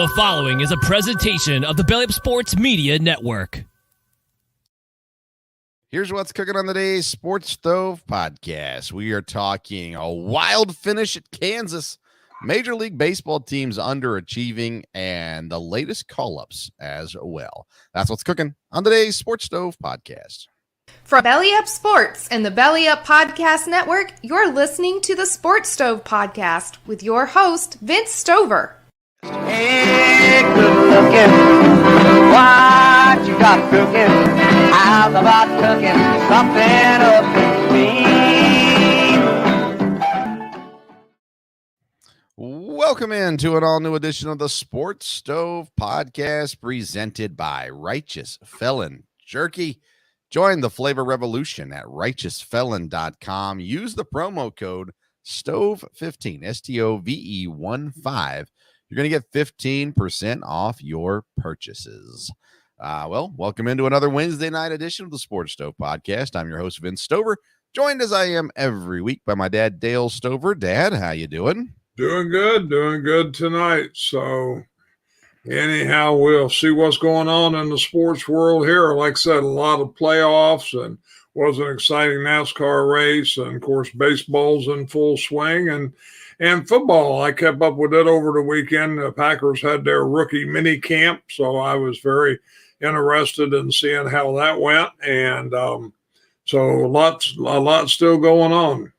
The following is a presentation of the Belly Up Sports Media Network. Here's what's cooking on the day's Sports Stove podcast. We are talking a wild finish at Kansas, Major League Baseball teams underachieving, and the latest call-ups as well. That's what's cooking on today's Sports Stove podcast. From Belly Up Sports and the Belly Up Podcast Network, you're listening to the Sports Stove podcast with your host, Vince Stover. Hey, good looking, what you got cooking? How's about cooking something up in me? Welcome into an all-new edition of the Sports Stove podcast presented by Righteous Felon Jerky. Join the flavor revolution at righteousfelon.com. Use the promo code STOVE15, STOVE15. You're going to get 15% off your purchases. Welcome into another Wednesday night edition of the Sports Stove podcast. I'm your host, Vince Stover, joined as I am every week by my dad, Dale Stover. Dad, how you doing? Doing good tonight. So anyhow, we'll see what's going on in the sports world here. Like I said, a lot of playoffs and was an exciting NASCAR race. And of course, baseball's in full swing and football. I kept up with it over the weekend. The Packers had their rookie mini camp. So I was very interested in seeing how that went. And so a lot still going on.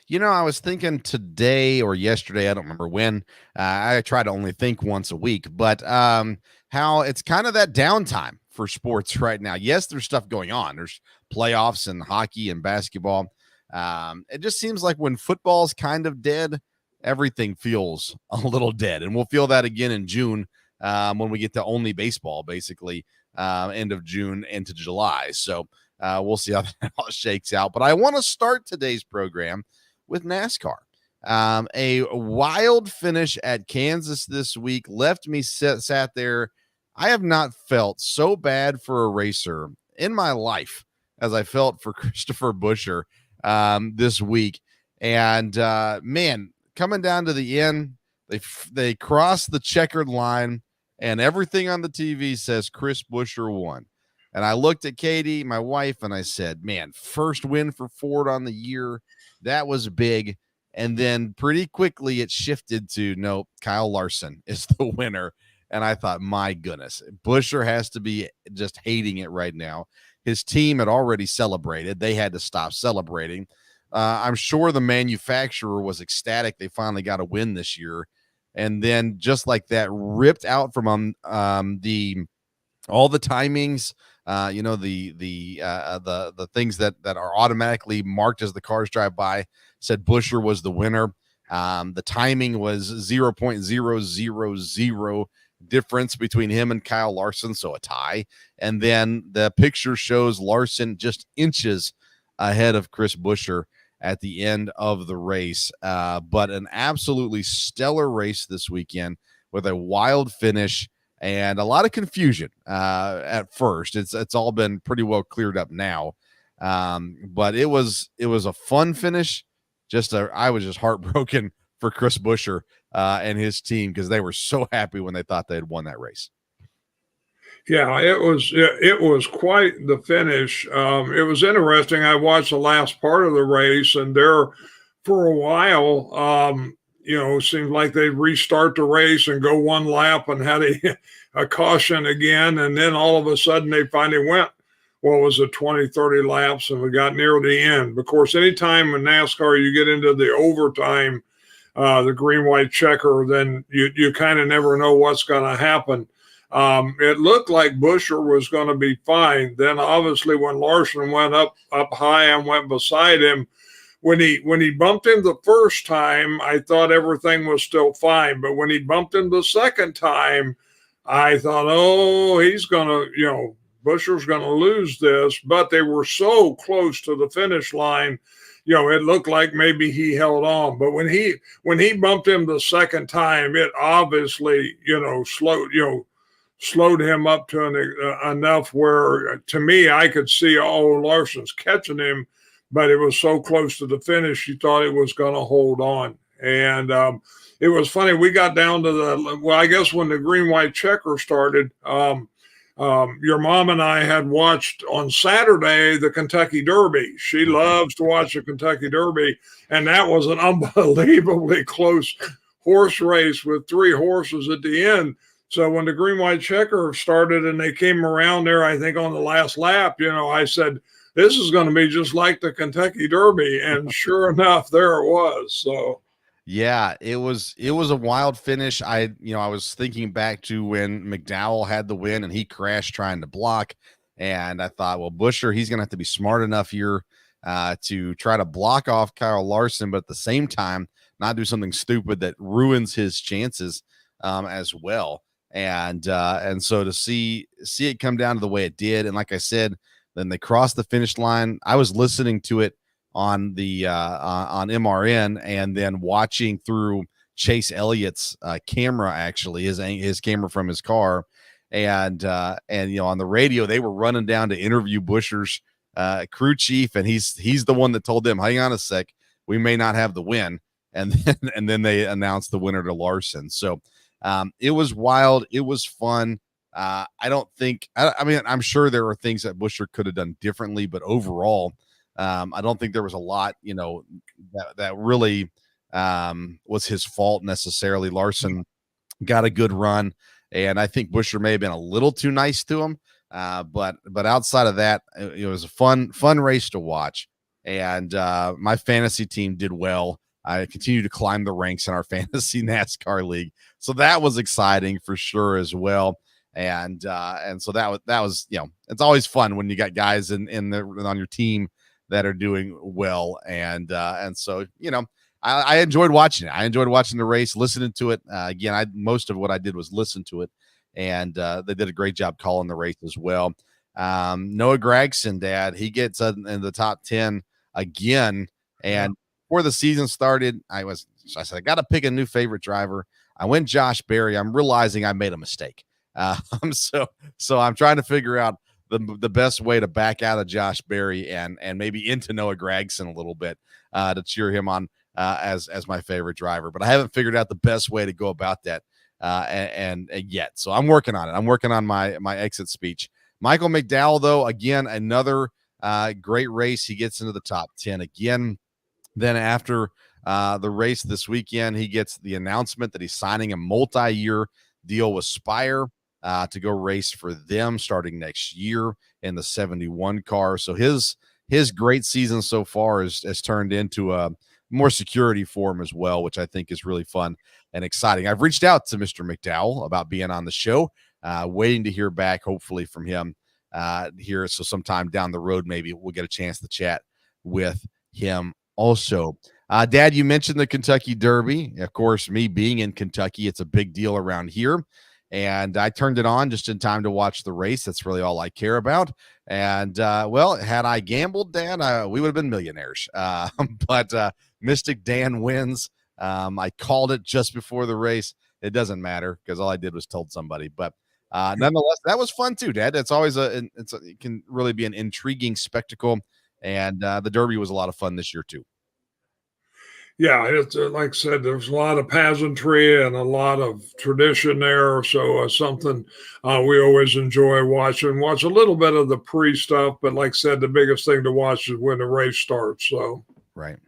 You know, I was thinking today or yesterday, I don't remember when, I try to only think once a week, but how it's kind of that downtime for sports right now. Yes, there's stuff going on. There's playoffs and hockey and basketball. It just seems like when football's kind of dead, everything feels a little dead. And we'll feel that again in June when we get to only baseball, basically, end of June into July. So we'll see how that all shakes out. But I want to start today's program with NASCAR. A wild finish at Kansas this week left me sat there. I have not felt so bad for a racer in my life as I felt for Christopher Buescher this week. And man, coming down to the end, they crossed the checkered line, and everything on the TV says Chris Buescher won. And I looked at Katie, my wife, and I said, man, first win for Ford on the year. That was big. And then pretty quickly it shifted to, no, Kyle Larson is the winner. And I thought, my goodness, Buescher has to be just hating it right now. His team had already celebrated. They had to stop celebrating. I'm sure the manufacturer was ecstatic they finally got a win this year. And then just like that, ripped out from all the timings, the things that are automatically marked as the cars drive by, said Buescher was the winner. The timing was 0.000 difference between him and Kyle Larson, so a tie. And then the picture shows Larson just inches ahead of Chris Buescher at the end of the race. But an absolutely stellar race this weekend with a wild finish and a lot of confusion at first. It's all been pretty well cleared up now. But it was a fun finish. I was just heartbroken for Chris Buescher and his team because they were so happy when they thought they had won that race. Yeah, it was quite the finish. It was interesting. I watched the last part of the race, and there for a while, it seemed like they'd restart the race and go one lap and had a caution again. And then all of a sudden they finally went, 20, 30 laps, and we got near the end. Of course, anytime in NASCAR you get into the overtime, the green, white checker, then you kind of never know what's going to happen. It looked like Buescher was going to be fine. Then obviously when Larson went up high and went beside him, when he bumped him the first time, I thought everything was still fine. But when he bumped him the second time, I thought, he's going to, Buescher's going to lose this. But they were so close to the finish line, it looked like maybe he held on. But when he bumped him the second time, it obviously, slowed him up to enough where, to me, I could see, Larson's catching him, but it was so close to the finish, he thought it was going to hold on. And it was funny. We got down to I guess when the green white checker started, your mom and I had watched on Saturday the Kentucky Derby. She loves to watch the Kentucky Derby, and that was an unbelievably close horse race with 3 horses at the end. So when the green white checker started and they came around there, I think on the last lap, I said, this is going to be just like the Kentucky Derby. And sure enough, there it was. So yeah, it was a wild finish. I was thinking back to when McDowell had the win and he crashed trying to block. And I thought, well, Buescher, he's going to have to be smart enough here to try to block off Kyle Larson, but at the same time, not do something stupid that ruins his chances as well. And so to see it come down to the way it did, and like I said, then they crossed the finish line. I was listening to it on the on MRN, and then watching through Chase Elliott's camera, actually his camera from his car, and on the radio they were running down to interview Buescher's crew chief, and he's the one that told them, hang on a sec, we may not have the win, and then they announced the winner to Larson. So it was wild. It was fun. I mean, I'm sure there are things that Buescher could have done differently, but overall, I don't think there was a lot, that really was his fault necessarily. Larson got a good run, and I think Buescher may have been a little too nice to him. But outside of that, it was a fun race to watch. And my fantasy team did well. I continue to climb the ranks in our fantasy NASCAR league, so that was exciting for sure as well. And so that was it's always fun when you got guys on your team that are doing well. And so I enjoyed watching it. I enjoyed watching the race, listening to it. Again, most of what I did was listen to it, and they did a great job calling the race as well. Noah Gragson, Dad, he gets in the top 10 again, and before the season started, I said, I got to pick a new favorite driver. I went Josh Berry. I'm realizing I made a mistake. So I'm trying to figure out the best way to back out of Josh Berry and maybe into Noah Gragson a little bit to cheer him on as my favorite driver. But I haven't figured out the best way to go about that and yet. So I'm working on it. I'm working on my exit speech. Michael McDowell, though, again, another great race. He gets into the top 10 again. Then after the race this weekend, he gets the announcement that he's signing a multi-year deal with Spire to go race for them starting next year in the 71 car. So his great season so far has turned into a more security for him as well, which I think is really fun and exciting. I've reached out to Mr. McDowell about being on the show, waiting to hear back, hopefully from him here. So sometime down the road, maybe we'll get a chance to chat with him also. Dad, you mentioned the Kentucky Derby. Of course, me being in Kentucky, it's a big deal around here. And I turned it on just in time to watch the race. That's really all I care about. And, well, had I gambled, Dan, we would have been millionaires. But Mystic Dan wins. I called it just before the race. It doesn't matter because all I did was told somebody. But nonetheless, that was fun too, Dad. It's always it can really be an intriguing spectacle. And the Derby was a lot of fun this year too. Yeah, it's like I said, there's a lot of pageantry and a lot of tradition there. So something we always enjoy watching. Watch a little bit of the pre-stuff, but like I said, the biggest thing to watch is when the race starts. So right.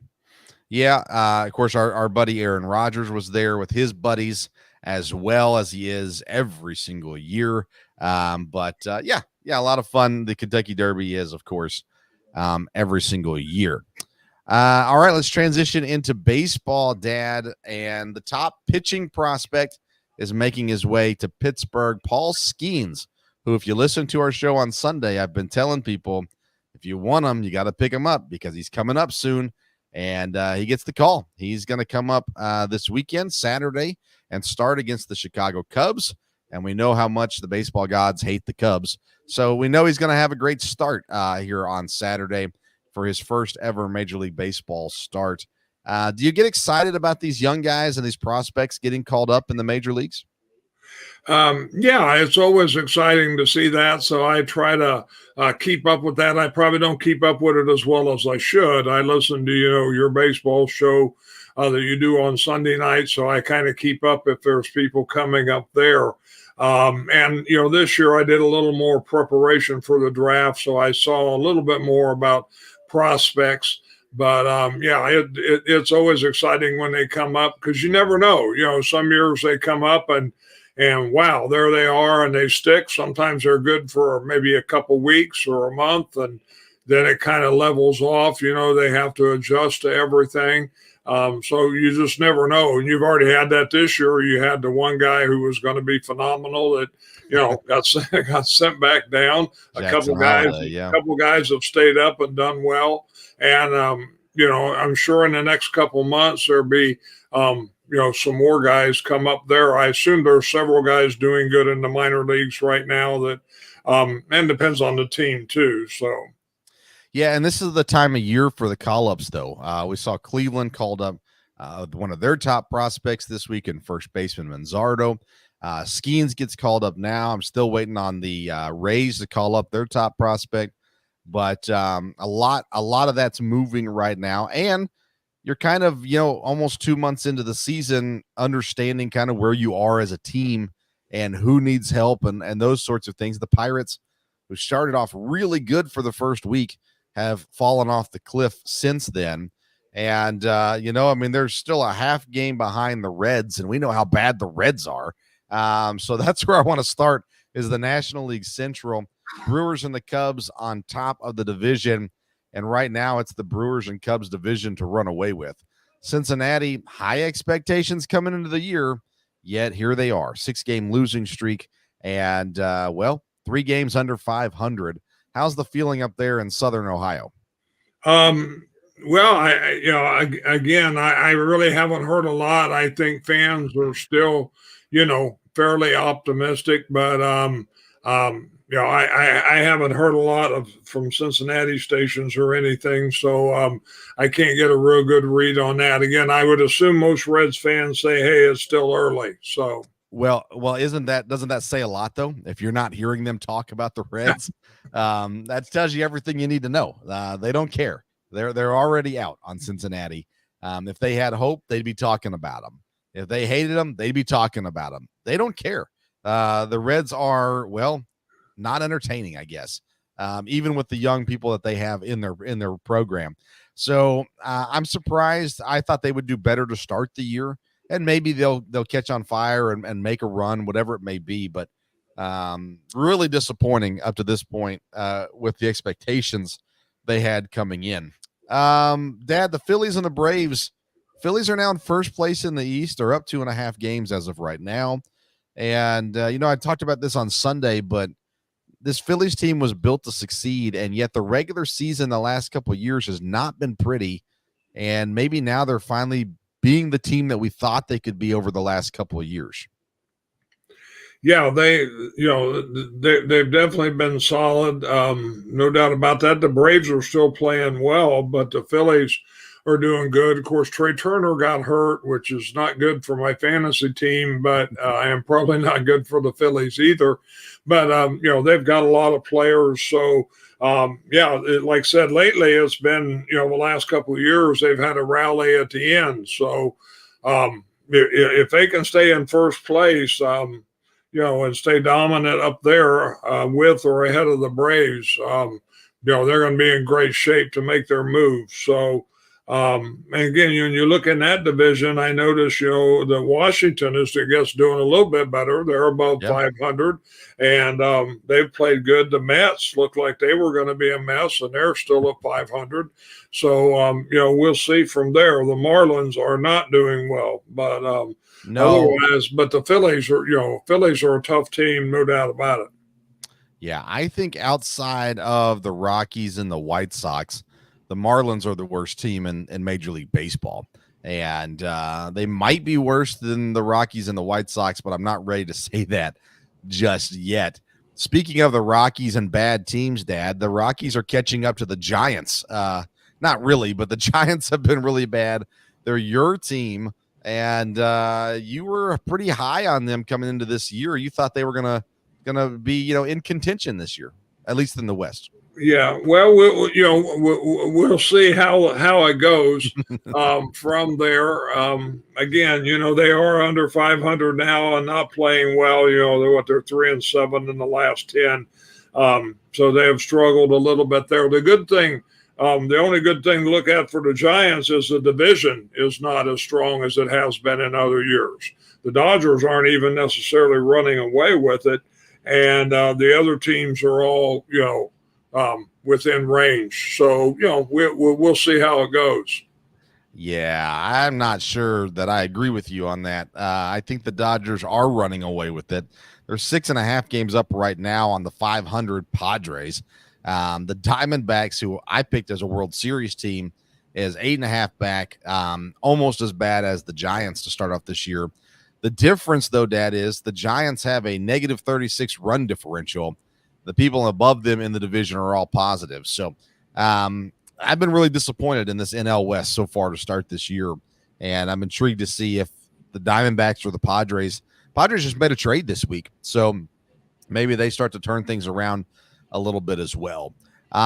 Yeah, of course, our buddy Aaron Rodgers was there with his buddies as well as he is every single year. But yeah, a lot of fun. The Kentucky Derby is, of course, every single year. All right, let's transition into baseball, Dad. And the top pitching prospect is making his way to Pittsburgh, Paul Skeens, who, if you listen to our show on Sunday, I've been telling people, if you want him, you got to pick him up because he's coming up soon. And he gets the call. He's going to come up this weekend, Saturday, and start against the Chicago Cubs. And we know how much the baseball gods hate the Cubs. So we know he's going to have a great start here on Saturday for his first ever Major League Baseball start. Do you get excited about these young guys and these prospects getting called up in the major leagues? Yeah, it's always exciting to see that. So I try to keep up with that. I probably don't keep up with it as well as I should. I listen to, your baseball show that you do on Sunday night. So I kind of keep up if there's people coming up there. And, this year I did a little more preparation for the draft. So I saw a little bit more about prospects. But it's always exciting when they come up because you never know. Some years they come up and wow, there they are and they stick. Sometimes they're good for maybe a couple weeks or a month, and then it kind of levels off. They have to adjust to everything. So you just never know. And you've already had that this year. You had the one guy who was going to be phenomenal that got sent back down. A couple guys have stayed up and done well. And, I'm sure in the next couple months there'll be, some more guys come up there. I assume there's several guys doing good in the minor leagues right now that, and depends on the team too. So. Yeah, and this is the time of year for the call-ups, though. We saw Cleveland called up one of their top prospects this week in first baseman Manzardo. Skeens gets called up now. I'm still waiting on the Rays to call up their top prospect. But a lot of that's moving right now. And you're kind of, almost 2 months into the season, understanding kind of where you are as a team and who needs help and those sorts of things. The Pirates, who started off really good for the first week, have fallen off the cliff since then. And, they're still a half game behind the Reds, and we know how bad the Reds are. So that's where I want to start is the National League Central. Brewers and the Cubs on top of the division. And right now it's the Brewers and Cubs division to run away with. Cincinnati, high expectations coming into the year, yet here they are, 6-game losing streak. And, 3 games under 500. How's the feeling up there in Southern Ohio? Well, I really haven't heard a lot. I think fans are still, fairly optimistic, but, I haven't heard a lot from Cincinnati stations or anything, so I can't get a real good read on that. Again, I would assume most Reds fans say, "Hey, it's still early." So, well, doesn't that say a lot though? If you're not hearing them talk about the Reds, that tells you everything you need to know. They don't care. They're already out on Cincinnati. If they had hope, they'd be talking about them. If they hated them, they'd be talking about them. They don't care. The Reds are, not entertaining, I guess, even with the young people that they have in their program. So I'm surprised. I thought they would do better to start the year, and maybe they'll catch on fire and make a run, whatever it may be. But really disappointing up to this point with the expectations they had coming in. Dad, the Phillies and the Braves. Phillies are now in first place in the East. They're up 2.5 games as of right now. And, I talked about this on Sunday, but this Phillies team was built to succeed, and yet the regular season the last couple of years has not been pretty, and maybe now they're finally being the team that we thought they could be over the last couple of years. Yeah, they've definitely been solid, no doubt about that. The Braves are still playing well, but the Phillies are doing good. Of course, Trey Turner got hurt, which is not good for my fantasy team, but I am probably not good for the Phillies either. But, they've got a lot of players. So, like I said, lately it's been, the last couple of years, they've had a rally at the end. So if they can stay in first place, and stay dominant up there with or ahead of the Braves, they're going to be in great shape to make their move. So, and again, when you look in that division, I notice, that Washington is, I guess, doing a little bit better. They're above 500, and they've played good. The Mets looked like they were going to be a mess, and they're still at 500. So, we'll see from there. The Marlins are not doing well, but no. Otherwise, but the Phillies are a tough team, no doubt about it. Yeah, I think outside of the Rockies and the White Sox, the Marlins are the worst team in Major League Baseball. And they might be worse than the Rockies and the White Sox, but I'm not ready to say that just yet. Speaking of the Rockies and bad teams, Dad, the Rockies are catching up to the Giants. Not really, but the Giants have been really bad. They're your team. and you were pretty high on them coming into this year. You thought they were gonna be in contention this year, at least in the West. Yeah, well, we'll see how it goes from there. Again, they are under 500 now and not playing well. They're 3-7 in the last 10, so they have struggled a little bit there. The only good thing to look at for the Giants is the division is not as strong as it has been in other years. The Dodgers aren't even necessarily running away with it, and the other teams are all within range. So, we'll see how it goes. Yeah, I'm not sure that I agree with you on that. I think the Dodgers are running away with it. They're 6.5 games up right now on the 500 Padres. The Diamondbacks, who I picked as a World Series team, is 8.5 back, almost as bad as the Giants to start off this year. The difference, though, Dad, is the Giants have a negative 36 run differential. The people above them in the division are all positive. So I've been really disappointed in this NL West so far to start this year. And I'm intrigued to see if the Diamondbacks or the Padres just made a trade this week. So maybe they start to turn things around a little bit as well.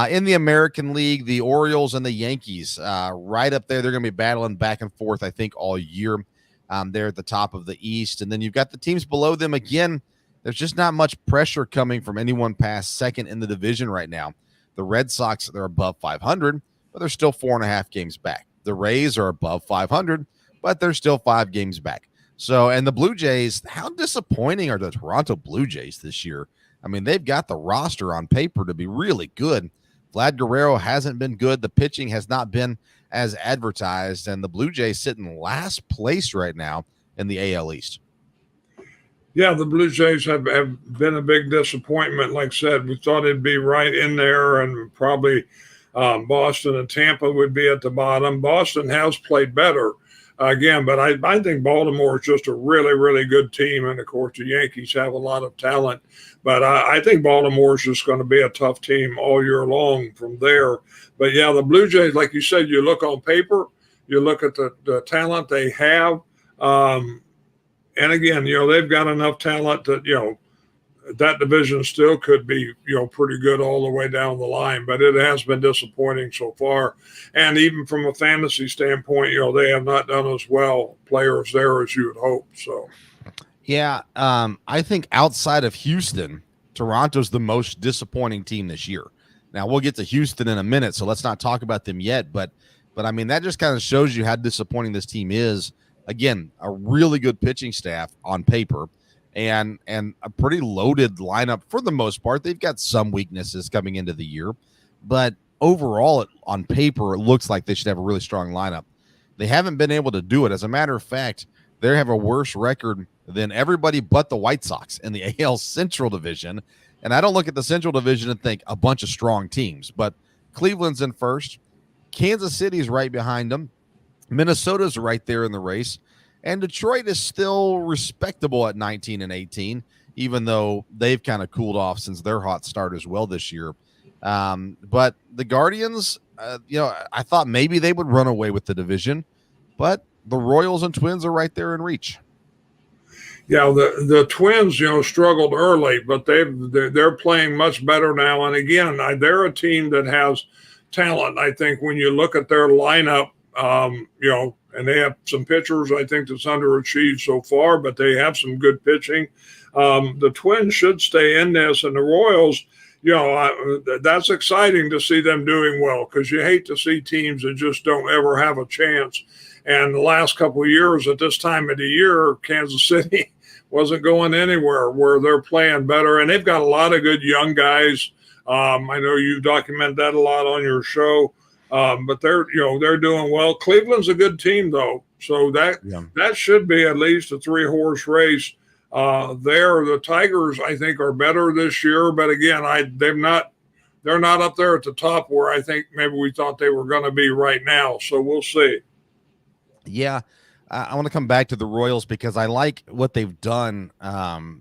In the American League, the Orioles and the Yankees right up there. They're going to be battling back and forth, I think, all year. They're at the top of the East. And then you've got the teams below them again. There's just not much pressure coming from anyone past second in the division right now. The Red Sox, they're above 500, but they're still 4.5 games back. The Rays are above 500, but they're still 5 games back. So, and the Blue Jays, how disappointing are the Toronto Blue Jays this year? I mean, they've got the roster on paper to be really good. Vlad Guerrero hasn't been good. The pitching has not been as advertised, and the Blue Jays sit in last place right now in the AL East. Yeah, the Blue Jays have been a big disappointment. Like I said, we thought it'd be right in there, and probably Boston and Tampa would be at the bottom. Boston has played better again, but I think Baltimore is just a really, really good team. And, of course, the Yankees have a lot of talent. But I think Baltimore is just going to be a tough team all year long from there. But, yeah, the Blue Jays, like you said, you look on paper, you look at the talent they have. And again, they've got enough talent that, that division still could be, pretty good all the way down the line, but it has been disappointing so far. And even from a fantasy standpoint, they have not done as well players there as you would hope. So, yeah, I think outside of Houston, Toronto's the most disappointing team this year. Now we'll get to Houston in a minute, so let's not talk about them yet. But I mean, that just kind of shows you how disappointing this team is. Again, a really good pitching staff on paper and a pretty loaded lineup for the most part. They've got some weaknesses coming into the year, but overall on paper, it looks like they should have a really strong lineup. They haven't been able to do it. As a matter of fact, they have a worse record than everybody but the White Sox in the AL Central Division. And I don't look at the Central Division and think a bunch of strong teams, but Cleveland's in first. Kansas City's right behind them. Minnesota's right there in the race, and Detroit is still respectable at 19-18, even though they've kind of cooled off since their hot start as well this year. But the Guardians, I thought maybe they would run away with the division, but the Royals and Twins are right there in reach. Yeah, the Twins, struggled early, but they're playing much better now. And again, they're a team that has talent. I think when you look at their lineup, and they have some pitchers, I think, that's underachieved so far, but they have some good pitching. The Twins should stay in this, and the Royals, that's exciting to see them doing well, because you hate to see teams that just don't ever have a chance. And the last couple of years at this time of the year, Kansas City wasn't going anywhere, where they're playing better. And they've got a lot of good young guys. I know you document that a lot on your show. But they're doing well. Cleveland's a good team, though, so that should be at least a 3-horse race. The Tigers, I think, are better this year, but again, they're not up there at the top where I think maybe we thought they were going to be right now. So we'll see. Yeah, I want to come back to the Royals because I like what they've done.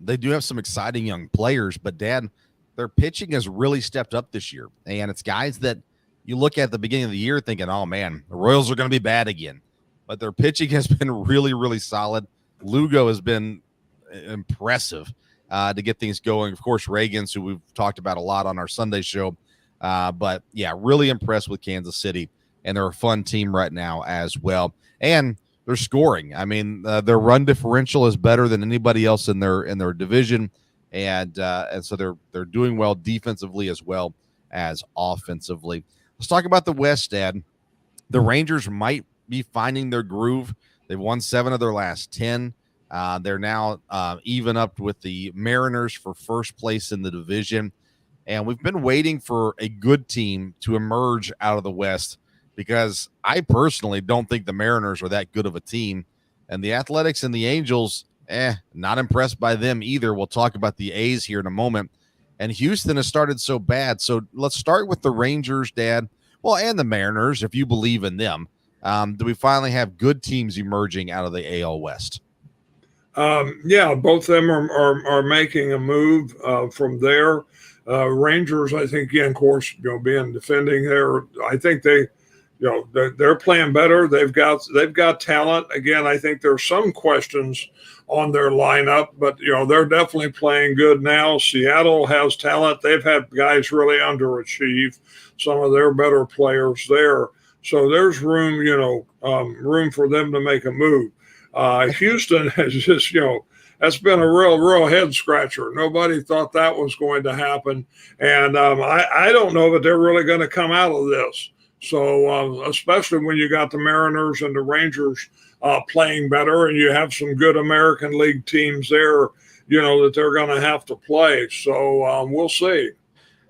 They do have some exciting young players, but Dad, their pitching has really stepped up this year, and it's guys that you look at the beginning of the year thinking, oh, man, the Royals are going to be bad again. but their pitching has been really, really solid. Lugo has been impressive to get things going. Of course, Reagans, who we've talked about a lot on our Sunday show. But yeah, really impressed with Kansas City, and they're a fun team right now as well. And they're scoring. I mean, their run differential is better than anybody else in their division, and so they're doing well defensively as well as offensively. Let's talk about the West, Dad. The Rangers might be finding their groove. They've won 7 of their last 10. They're now even up with the Mariners for first place in the division. And we've been waiting for a good team to emerge out of the West, because I personally don't think the Mariners are that good of a team. And the Athletics and the Angels, not impressed by them either. We'll talk about the A's here in a moment. And Houston has started so bad. So let's start with the Rangers, Dad. Well, and the Mariners, if you believe in them. Do we finally have good teams emerging out of the AL West? Yeah, both of them are making a move from there. Rangers, I think, again, of course, being defending there, I think they're playing better. They've got talent. Again, I think there's some questions on their lineup, but they're definitely playing good now. Seattle has talent. They've had guys really underachieve, some of their better players there. So there's room, room for them to make a move. Houston has just, that's been a real head scratcher. Nobody thought that was going to happen. And I don't know that they're really going to come out of this. So especially when you got the Mariners and the Rangers playing better, and you have some good American League teams there, that they're going to have to play. So we'll see.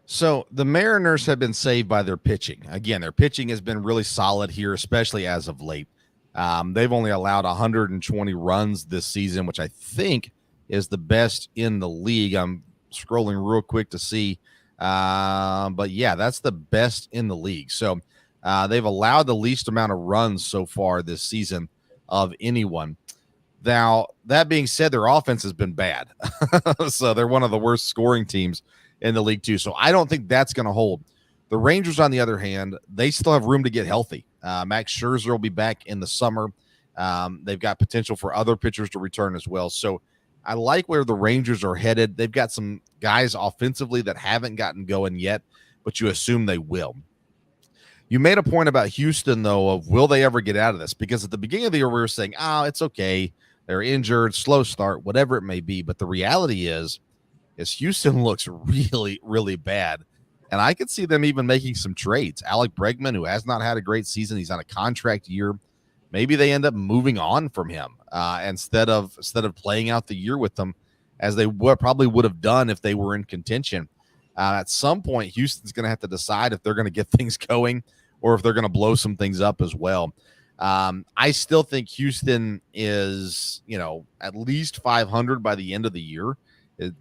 So the Mariners have been saved by their pitching. Again, their pitching has been really solid here, especially as of late. They've only allowed 120 runs this season, which I think is the best in the league. I'm scrolling real quick to see. But yeah, that's the best in the league. So they've allowed the least amount of runs so far this season of anyone. Now, that being said, their offense has been bad. So they're one of the worst scoring teams in the league too. So I don't think that's going to hold. The Rangers, on the other hand, they still have room to get healthy. Max Scherzer will be back in the summer. They've got potential for other pitchers to return as well. So I like where the Rangers are headed. They've got some guys offensively that haven't gotten going yet, but you assume they will. You made a point about Houston, though, of will they ever get out of this? Because at the beginning of the year, we were saying, it's okay. They're injured, slow start, whatever it may be. But the reality is Houston looks really, really bad. And I could see them even making some trades. Alec Bregman, who has not had a great season, he's on a contract year. Maybe they end up moving on from him instead of playing out the year with them, as they probably would have done if they were in contention. At some point, Houston's going to have to decide if they're going to get things going or if they're going to blow some things up as well. I still think Houston is, at least 500 by the end of the year.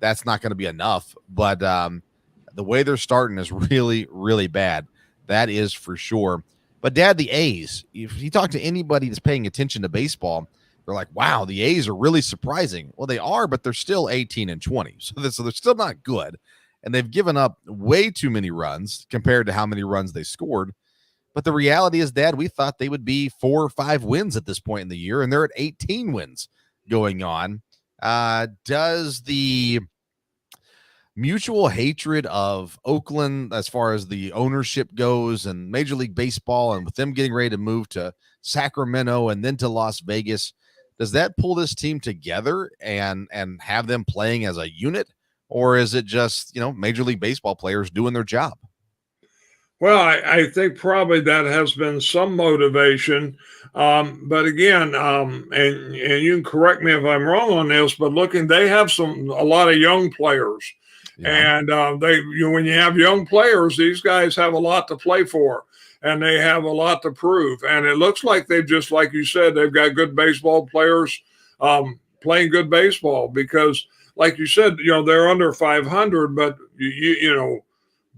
That's not going to be enough, but the way they're starting is really, really bad. That is for sure. But, Dad, the A's, if you talk to anybody that's paying attention to baseball, they're like, wow, the A's are really surprising. Well, they are, but they're still 18-20. So they're still not good. And they've given up way too many runs compared to how many runs they scored. But the reality is, Dad, we thought they would be 4 or 5 wins at this point in the year, and they're at 18 wins going on. Does the mutual hatred of Oakland as far as the ownership goes and Major League Baseball, and with them getting ready to move to Sacramento and then to Las Vegas, does that pull this team together and have them playing as a unit? Or is it just, Major League Baseball players doing their job? Well, I think probably that has been some motivation. But again, and you can correct me if I'm wrong on this, but they have a lot of young players. Yeah. And when you have young players, these guys have a lot to play for, and they have a lot to prove. And it looks like they've just, like you said, they've got good baseball players playing good baseball, because, like you said, they're under 500, but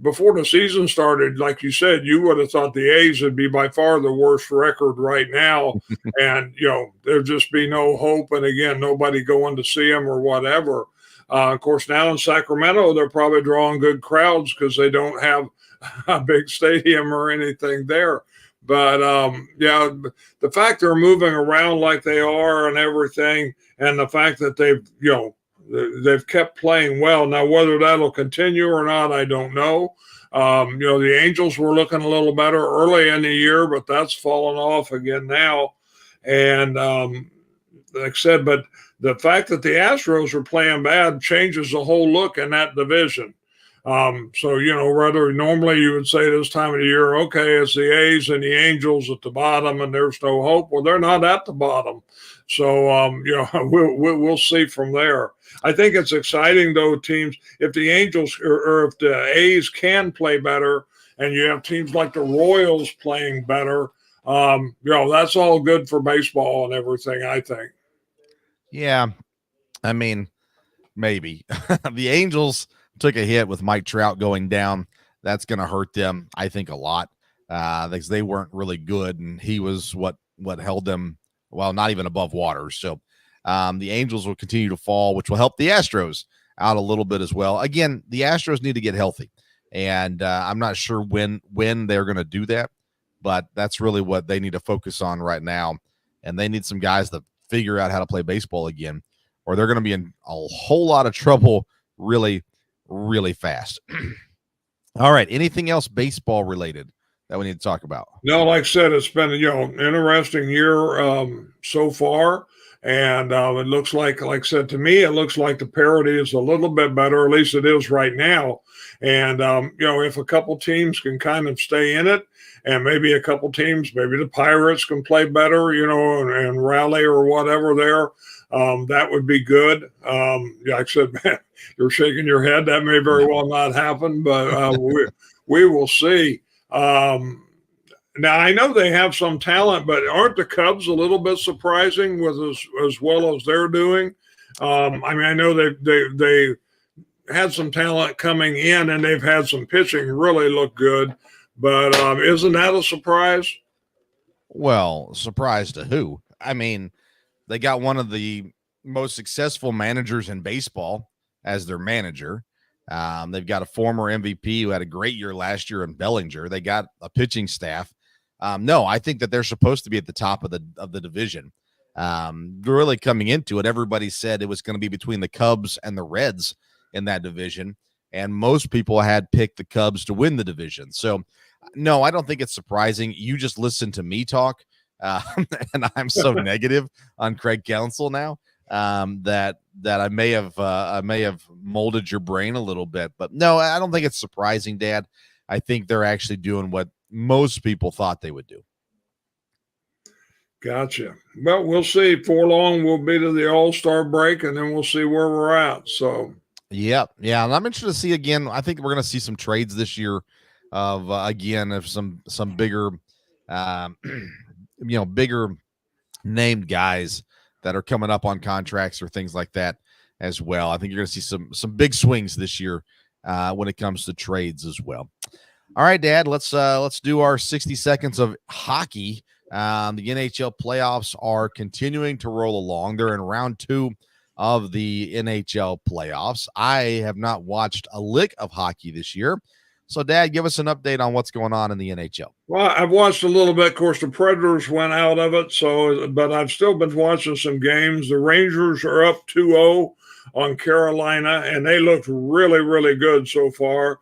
before the season started, like you said, you would have thought the A's would be by far the worst record right now. And, there'd just be no hope. And again, nobody going to see them or whatever. Of course, now in Sacramento, they're probably drawing good crowds because they don't have a big stadium or anything there. But yeah, the fact they're moving around like they are and everything, and the fact that they've kept playing well. Now, whether that'll continue or not, I don't know. The Angels were looking a little better early in the year, but that's fallen off again now. And like I said, but the fact that the Astros are playing bad changes the whole look in that division. So, rather normally you would say this time of the year, okay, it's the A's and the Angels at the bottom and there's no hope. Well, they're not at the bottom. So, we'll see from there. I think it's exciting, though, teams, if the Angels or if the A's can play better and you have teams like the Royals playing better, that's all good for baseball and everything, I think. Yeah. I mean, maybe. The Angels took a hit with Mike Trout going down. That's going to hurt them, I think, a lot because they weren't really good, and he was what held them, well, not even above water. So the Angels will continue to fall, which will help the Astros out a little bit as well. Again, the Astros need to get healthy, and I'm not sure when they're going to do that, but that's really what they need to focus on right now, and they need some guys to figure out how to play baseball again, or they're going to be in a whole lot of trouble really, really fast. All right. Anything else baseball related that we need to talk about? No, like I said, it's been, an interesting year so far. And it looks like I said, to me, it looks like the parity is a little bit better, at least it is right now. And, if a couple teams can kind of stay in it, and maybe a couple teams, maybe the Pirates can play better, and rally or whatever there, that would be good. Like I said, man, you're shaking your head. That may very well not happen, but we will see. Now, I know they have some talent, but aren't the Cubs a little bit surprising with as well as they're doing? I know they had some talent coming in, and they've had some pitching really look good. But isn't that a surprise? Well, surprise to who? I mean, they got one of the most successful managers in baseball as their manager. They've got a former MVP who had a great year last year in Bellinger. They got a pitching staff. No, I think that they're supposed to be at the top of the division. Really coming into it, everybody said it was going to be between the Cubs and the Reds in that division, and most people had picked the Cubs to win the division. So, no, I don't think it's surprising. You just listen to me talk, and I'm so negative on Craig Counsell now that I may have molded your brain a little bit. But no, I don't think it's surprising, Dad. I think they're actually doing what most people thought they would do. Gotcha. Well, we'll see. For long, we'll be to the All-Star break, and then we'll see where we're at. So, yeah. And I'm interested to see again. I think we're going to see some trades this year of some bigger, bigger named guys that are coming up on contracts or things like that as well. I think you're going to see some big swings this year when it comes to trades as well. All right, Dad, let's do our 60 seconds of hockey. The NHL playoffs are continuing to roll along. They're in round 2 of the NHL playoffs. I have not watched a lick of hockey this year. So, Dad, give us an update on what's going on in the NHL. Well, I've watched a little bit. Of course, the Predators went out of it, but I've still been watching some games. The Rangers are up 2-0 on Carolina, and they looked really, really good so far.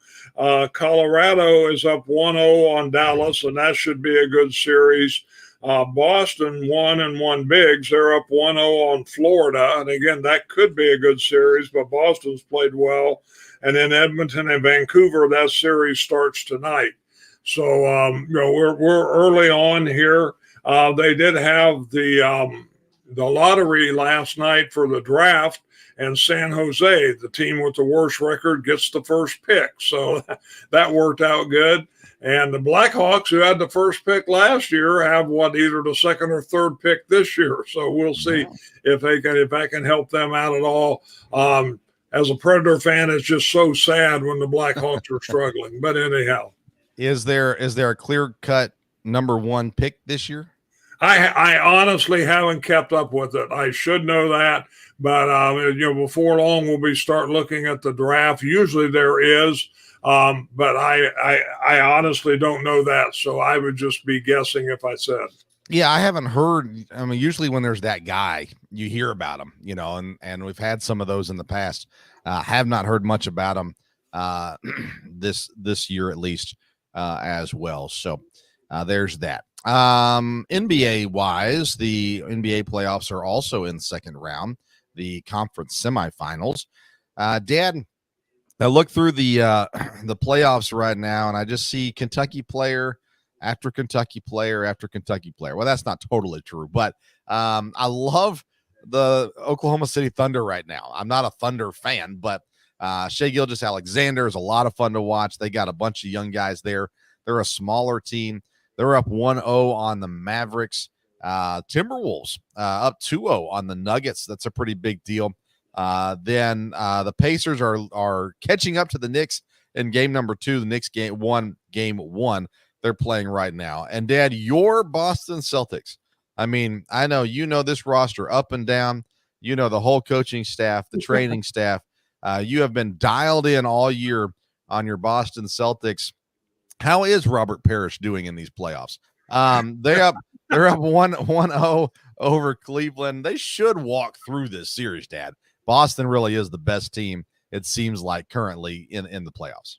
Colorado is up 1-0 on Dallas, and that should be a good series. Boston won and won bigs. They're up 1-0 on Florida. And again, that could be a good series, but Boston's played well. And then Edmonton and Vancouver, that series starts tonight. So, we're early on here. They did have the lottery last night for the draft, and San Jose, the team with the worst record, gets the first pick. So that worked out good. And the Blackhawks, who had the first pick last year, have either the second or third pick this year. So we'll see if I can help them out at all. As a Predator fan, it's just so sad when the Blackhawks are struggling. But anyhow, is there a clear-cut number 1 pick this year? I honestly haven't kept up with it. I should know that, but before long we'll start looking at the draft. Usually there is. But I honestly don't know that. So I would just be guessing if I said. Yeah, I haven't heard. I mean, usually when there's that guy, you hear about him, and we've had some of those in the past. Have not heard much about him this year at least as well. So there's that. NBA wise, the NBA playoffs are also in the second round, the conference semifinals. Dad, I look through the playoffs right now, and I just see Kentucky player after Kentucky player after Kentucky player. Well, that's not totally true, but I love the Oklahoma City Thunder right now. I'm not a Thunder fan, but Shai Gilgeous-Alexander is a lot of fun to watch. They got a bunch of young guys there. They're a smaller team. They're up 1-0 on the Mavericks. Timberwolves up 2-0 on the Nuggets. That's a pretty big deal. Then the Pacers are catching up to the Knicks in game number 2. The Knicks game one. They're playing right now. And Dad, your Boston Celtics. I mean, I know this roster up and down. You know the whole coaching staff, the training staff. You have been dialed in all year on your Boston Celtics. How is Robert Parrish doing in these playoffs? They're up 1-0 over Cleveland. They should walk through this series, Dad. Boston really is the best team, it seems like, currently in the playoffs.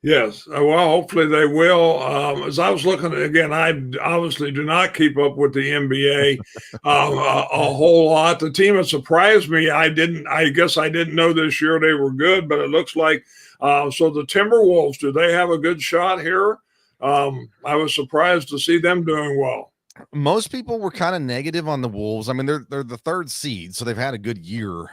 Yes. Well, hopefully they will. As I was looking again, I obviously do not keep up with the NBA a whole lot. The team that surprised me, I guess I didn't know this year they were good, but it looks like so the Timberwolves, do they have a good shot here? I was surprised to see them doing well. Most people were kind of negative on the Wolves. I mean, they're the third seed, so they've had a good year.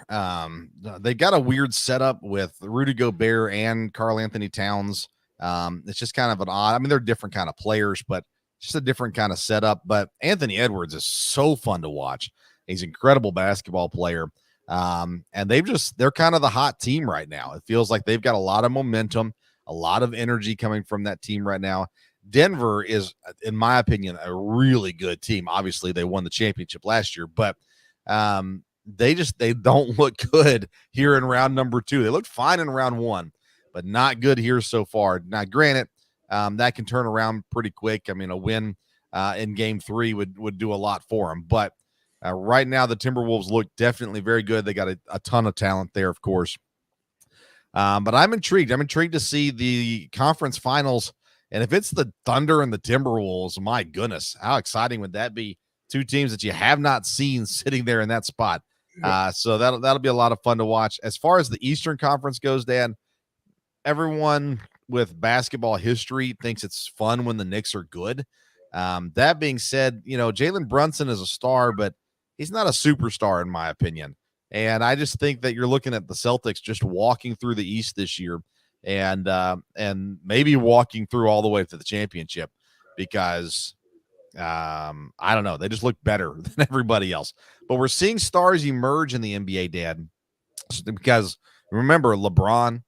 They've got a weird setup with Rudy Gobert and Karl Anthony Towns. It's just kind of an odd. I mean, they're different kind of players, but just a different kind of setup. But Anthony Edwards is so fun to watch. He's an incredible basketball player. And they're kind of the hot team right now. It feels like they've got a lot of momentum, a lot of energy coming from that team right now. Denver is, in my opinion, a really good team. Obviously, they won the championship last year, but they don't look good here in round number 2. They looked fine in round 1, but not good here so far. Now, granted, that can turn around pretty quick. I mean, a win in game 3 would do a lot for them. But right now, the Timberwolves look definitely very good. They got a ton of talent there, of course. But I'm intrigued. I'm intrigued to see the conference finals. And if it's the Thunder and the Timberwolves, my goodness, how exciting would that be? Two teams that you have not seen sitting there in that spot. So that'll be a lot of fun to watch. As far as the Eastern Conference goes, Dan, everyone with basketball history thinks it's fun when the Knicks are good. That being said, Jalen Brunson is a star, but he's not a superstar in my opinion. And I just think that you're looking at the Celtics just walking through the East this year. And maybe walking through all the way to the championship because I don't know. They just look better than everybody else. But we're seeing stars emerge in the NBA, Dad, because remember LeBron,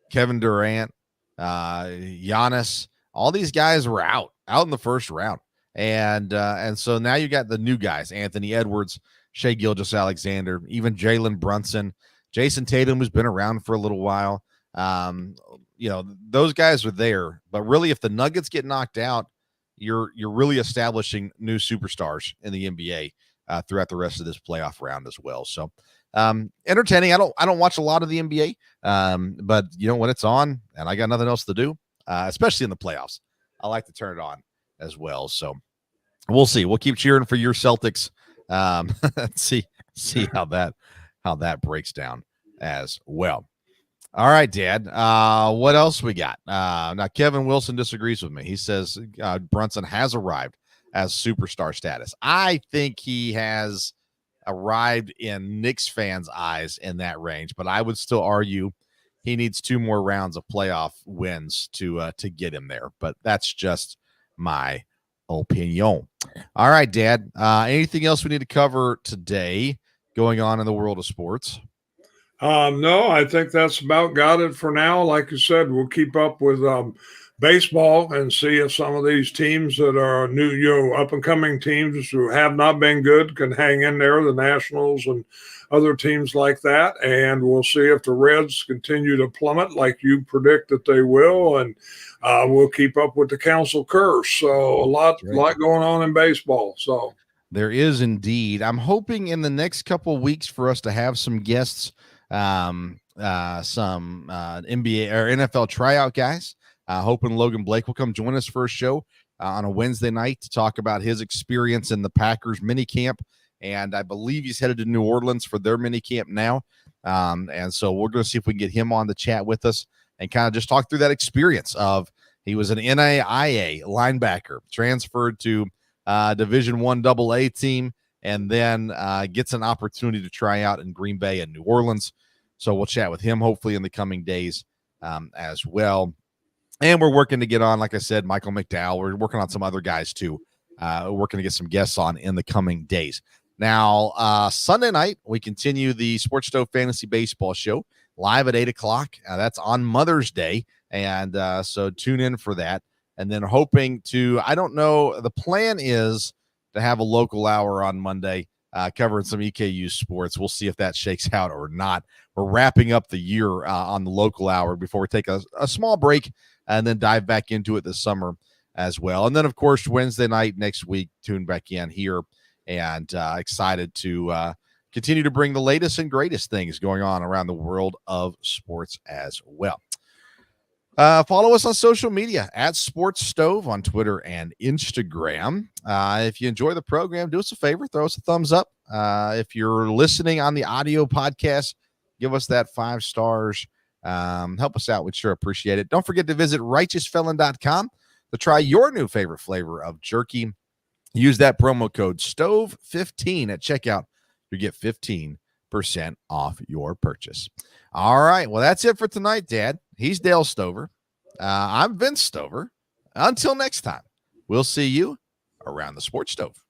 Kevin Durant, Giannis, all these guys were out in the first round. And so now you got the new guys, Anthony Edwards, Shai Gilgeous-Alexander, even Jalen Brunson, Jason Tatum, who's been around for a little while. Those guys are there, but really if the Nuggets get knocked out, you're really establishing new superstars in the NBA throughout the rest of this playoff round as well. So entertaining. I don't watch a lot of the NBA, but when it's on and I got nothing else to do, especially in the playoffs, I like to turn it on as well. So we'll see. We'll keep cheering for your Celtics. See how that breaks down as well. All right, Dad. What else we got? Now, Kevin Wilson disagrees with me. He says Brunson has arrived as superstar status. I think he has arrived in Knicks fans' eyes in that range, but I would still argue he needs 2 more rounds of playoff wins to get him there. But that's just my opinion. All right, Dad. Anything else we need to cover today going on in the world of sports? No, I think that's about got it for now. Like you said, we'll keep up with baseball and see if some of these teams that are new, up and coming teams who have not been good can hang in there, the Nationals and other teams like that. And we'll see if the Reds continue to plummet like you predict that they will. And we'll keep up with the Council curse. So a lot going on in baseball. So there is indeed. I'm hoping in the next couple of weeks for us to have some guests, some NBA or NFL tryout guys. Hoping Logan Blake will come join us for a show on a Wednesday night to talk about his experience in the Packers mini camp. And I believe he's headed to New Orleans for their mini camp now. And so we're going to see if we can get him on the chat with us and kind of just talk through that experience of he was an NAIA linebacker, transferred to Division I AA team, and then gets an opportunity to try out in Green Bay and New Orleans. So we'll chat with him hopefully in the coming days as well. And we're working to get on, like I said, Michael McDowell. We're working on some other guys too. Working to get some guests on in the coming days. Now, Sunday night, we continue the Sports Stove Fantasy Baseball Show live at 8 o'clock. That's on Mother's Day. And so tune in for that. And then hoping to, I don't know, the plan is to have a local hour on Monday covering some EKU sports. We'll see if that shakes out or not. We're wrapping up the year on the local hour before we take a small break and then dive back into it this summer as well. And then, of course, Wednesday night next week, tune back in here and excited to continue to bring the latest and greatest things going on around the world of sports as well. Follow us on social media at Sports Stove on Twitter and Instagram. If you enjoy the program, do us a favor, throw us a thumbs up. If you're listening on the audio podcast, give us that 5 stars. Help us out. We'd sure appreciate it. Don't forget to visit righteousfelon.com to try your new favorite flavor of jerky. Use that promo code STOVE15 at checkout. You get 15% off your purchase. All right. Well, that's it for tonight, Dad. He's Dale Stover. I'm Vince Stover. Until next time, we'll see you around the Sports Stove.